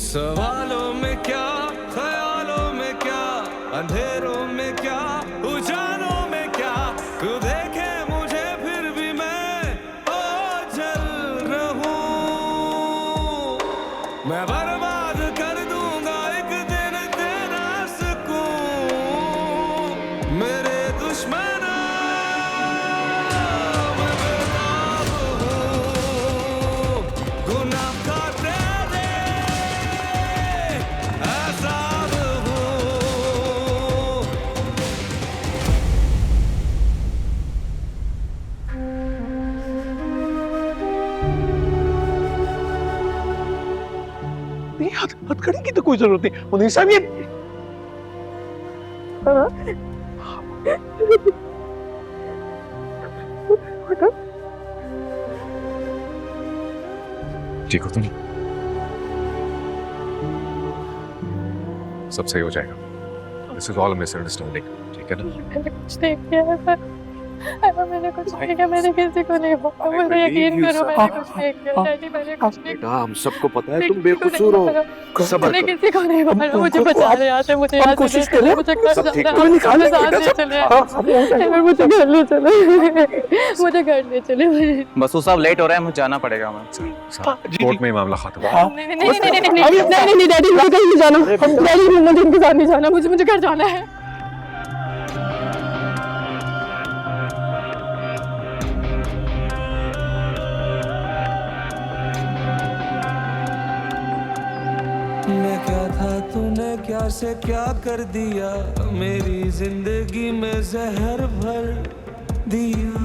सवालों में क्या, ख्यालों में क्या, अंधेरों में क्या, उजालों में क्या, तू देखे मुझे फिर भी मैं जल रहूं। मैं बर्बाद कर दूंगा एक दिन तेरा सुकून। मेरे दुश्मन मैं बेताब हूं, गुनाह का तेरे अज़ाब हूं। नहीं, हथकड़ी की तो कोई जरूरत नहीं। मुनीर साहब ये ठीक हो तुम? सब सही हो जाएगा। दिस इज ऑल मिसअंडरस्टैंडिंग, ठीक है ना? मैंने कुछ नहीं किया है सर, मैंने कुछ नहीं किया, मैंने किसी को नहीं बोला, मुझे यकीन करो मैंने कुछ नहीं किया डैडी, मैंने कुछ नहीं बेटा, हम सबको पता है किया, तुम बेकसूर हो। सब्र मैंने करो। किसी को नहीं बोला, मुझे बचा ले यहाँ से, मुझे यहाँ से कोशिश ले चलो, करें। मुझे घर सब ठीक जाना हो, है, निकाल मुझे लेंगे साथ बेटा, ले सब। चले, हाँ, सब हो जाएगा। मुझे घर ले चलो, मुझे घर ले चले। बसु साहब लेट हो रहा है, मुझे जाना पड़ेगा हमें। कोर्ट में ही मामला खत्म। नहीं डैडी, मुझे कहीं नहीं जाना, डैडी मुझे इनके साथ नहीं जाना, मुझे घर जाना है। मैं क्या था, तूने क्या से क्या कर दिया, मेरी जिंदगी में जहर भर दिया।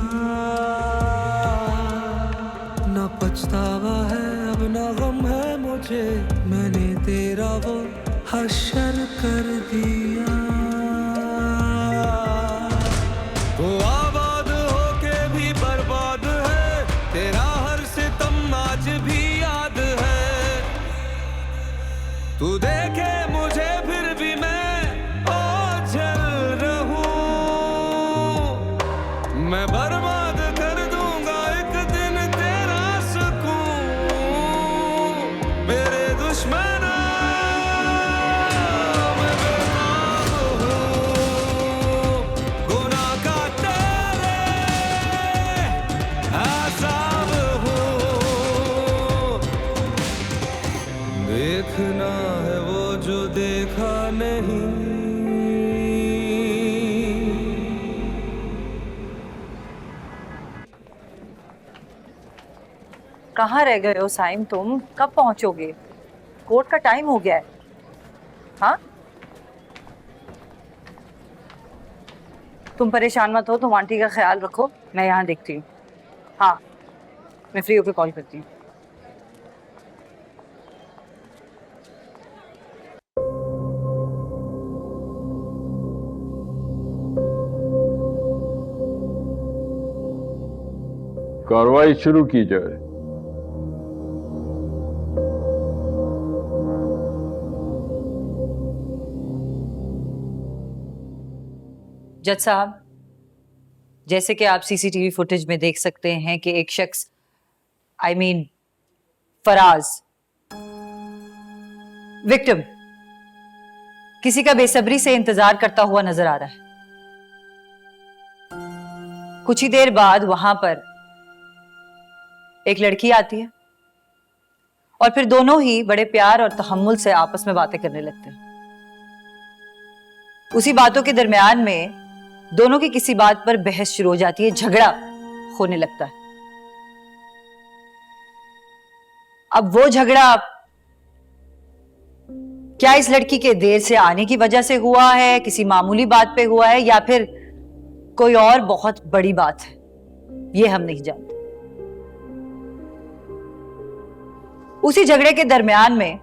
ना पछतावा है अब ना गम है मुझे, मैंने तेरा वो हश्र कर दिया। वो आबाद होके भी बर्बाद है, तेरा हर सितम आज भी याद है। तू देखे मुझे फिर भी मैं जल रहूं। मैं बर्बाद कर दूंगा एक दिन तेरा सुकून। मेरे दुश्मन मैं बेताब हूं, गुनाह का तेरे अज़ाब हूं। देखना है वो जो देखा नहीं। कहाँ रह गए हो साइम, तुम कब पहुंचोगे? कोर्ट का टाइम हो गया है। हाँ, तुम परेशान मत हो, तुम आंटी का ख्याल रखो, मैं यहाँ देखती हूँ। हाँ, मैं फ्री होकर कॉल करती हूँ। कार्रवाई शुरू की जाए। जज साहब, जैसे कि आप सीसीटीवी फुटेज में देख सकते हैं कि एक शख्स फराज विक्टिम किसी का बेसब्री से इंतजार करता हुआ नजर आ रहा है। कुछ ही देर बाद वहां पर एक लड़की आती है और फिर दोनों ही बड़े प्यार और तहम्मुल से आपस में बातें करने लगते हैं। उसी बातों के दरमियान में दोनों की किसी बात पर बहस शुरू हो जाती है, झगड़ा होने लगता है। अब वो झगड़ा क्या इस लड़की के देर से आने की वजह से हुआ है, किसी मामूली बात पे हुआ है, या फिर कोई और बहुत बड़ी बात है, ये हम नहीं जानते। उसी झगड़े के दरमियान में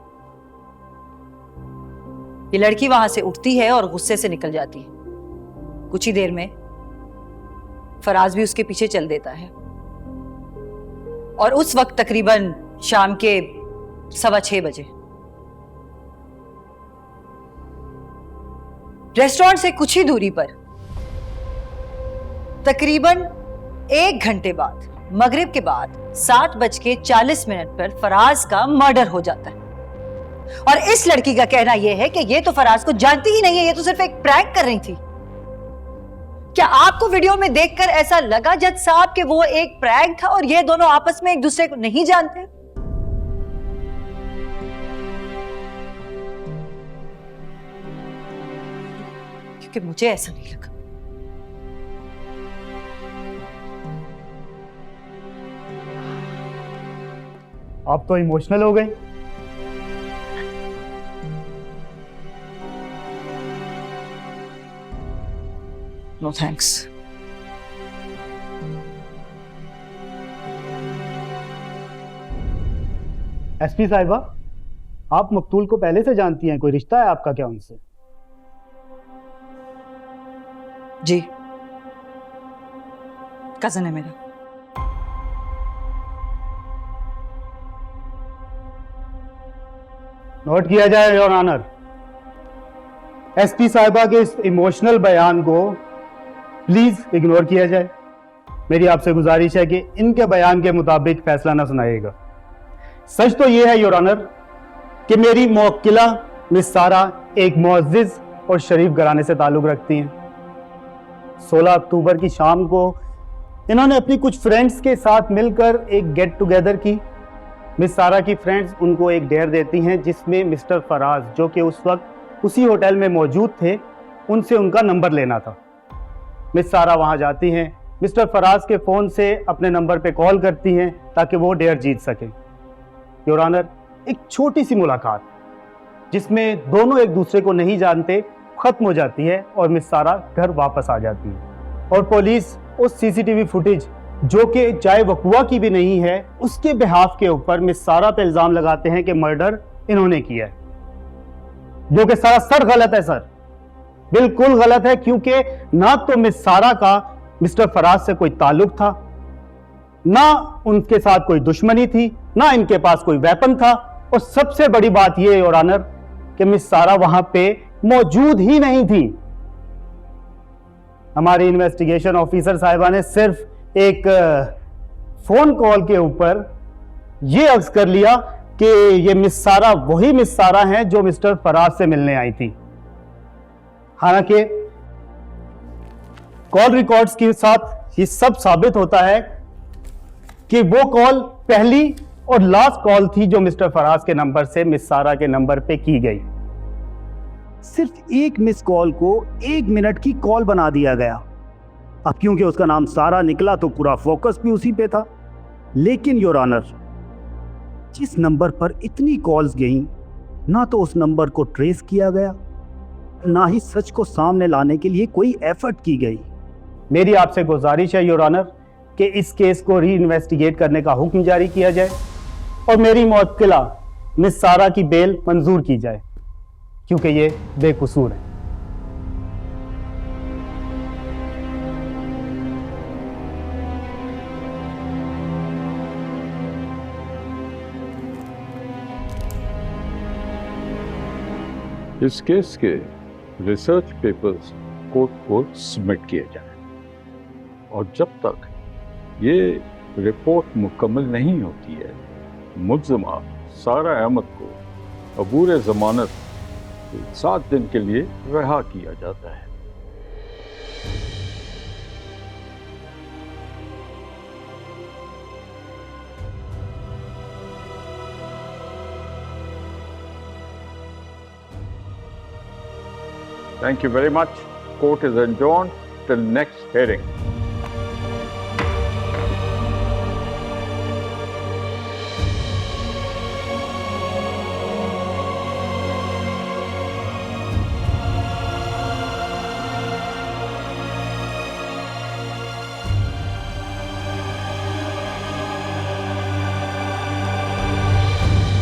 ये लड़की वहां से उठती है और गुस्से से निकल जाती है। कुछ ही देर में फराज भी उसके पीछे चल देता है और उस वक्त तकरीबन शाम के 6:15 बजे रेस्टोरेंट से कुछ ही दूरी पर तकरीबन 1 घंटे बाद, मगरिब के बाद 7:40 पर फराज का मर्डर हो जाता है। और इस लड़की का कहना यह है कि ये तो फराज को जानती ही नहीं है, ये तो सिर्फ एक प्रैंक कर रही थी। क्या आपको वीडियो में देखकर ऐसा लगा जज साहब कि वो एक प्रैंक था और ये दोनों आपस में एक दूसरे को नहीं जानते? क्योंकि मुझे ऐसा नहीं लगा। आप तो इमोशनल हो गई। No thanks. एसपी साहिबा, आप मकतूल को पहले से जानती हैं, कोई रिश्ता है आपका क्या उनसे? जी, कजन है मेरा। नोट किया जाए योर ऑनर, एसपी साहिबा के इस इमोशनल बयान को प्लीज इग्नोर किया जाए। मेरी आपसे गुजारिश है कि इनके बयान के मुताबिक फैसला ना सुनाइएगा। सच तो यह है योर ऑनर कि मेरी मुवक्किला मिस सारा एक मुअज़्ज़िज़ और शरीफ घराने से ताल्लुक़ रखती हैं। 16 अक्टूबर की शाम को इन्होंने अपनी कुछ फ्रेंड्स के साथ मिलकर एक गेट टुगेदर की। मिस सारा की फ्रेंड्स उनको एक डेयर देती हैं जिसमें मिस्टर फराज, जो कि उस वक्त उसी होटल में मौजूद थे, उनसे उनका नंबर लेना था। मिस सारा वहां जाती हैं, मिस्टर फराज के फ़ोन से अपने नंबर पे कॉल करती हैं ताकि वो डेयर जीत सकें। योर ऑनर, एक छोटी सी मुलाकात जिसमें दोनों एक दूसरे को नहीं जानते ख़त्म हो जाती है और मिस सारा घर वापस आ जाती है और पुलिस उस सीसीटीवी फुटेज, जो कि चाहे वकुआ की भी नहीं है, उसके बिहाफ के ऊपर मिस सारा पे इल्ज़ाम लगाते हैं कि मर्डर इन्होंने किया है, जो कि सरासर गलत है सर, बिल्कुल गलत है। क्योंकि ना तो मिस सारा का मिस्टर फराज से कोई ताल्लुक था, ना उनके साथ कोई दुश्मनी थी, ना इनके पास कोई वेपन था, और सबसे बड़ी बात यह योर ऑनर कि मिस सारा वहां पे मौजूद ही नहीं थी। हमारी इन्वेस्टिगेशन ऑफिसर साहिबा ने सिर्फ एक फोन कॉल के ऊपर यह अक्स कर लिया कि ये मिस सारा वही मिस सारा हैं जो मिस्टर फराज से मिलने आई थी। हालांकि कॉल रिकॉर्ड्स के साथ ये सब साबित होता है कि वो कॉल पहली और लास्ट कॉल थी जो मिस्टर फराज के नंबर से मिस सारा के नंबर पे की गई। सिर्फ एक मिस कॉल को 1 मिनट की कॉल बना दिया गया। अब क्योंकि उसका नाम सारा निकला तो पूरा फोकस भी उसी पे था। लेकिन योर ऑनर, जिस नंबर पर इतनी कॉल्स गईं, ना तो उस नंबर को ट्रेस किया गया, ना ही सच को सामने लाने के लिए कोई एफर्ट की गई। मेरी आपसे गुजारिश है योर ऑनर कि इस केस को री इन्वेस्टिगेट करने का हुक्म जारी किया जाए और मेरी मुवक्किला मिस सारा की बेल मंजूर की जाए, क्योंकि ये बेकसूर है। इस केस के रिसर्च पेपर्स कोर्ट को सबमिट किए जाए और जब तक ये रिपोर्ट मुकम्मल नहीं होती है, मुल्ज़िमा सारा अहमद को अबूर ज़मानत 7 दिन के लिए रिहा किया जाता है। Thank you very much. Court is adjourned till next hearing.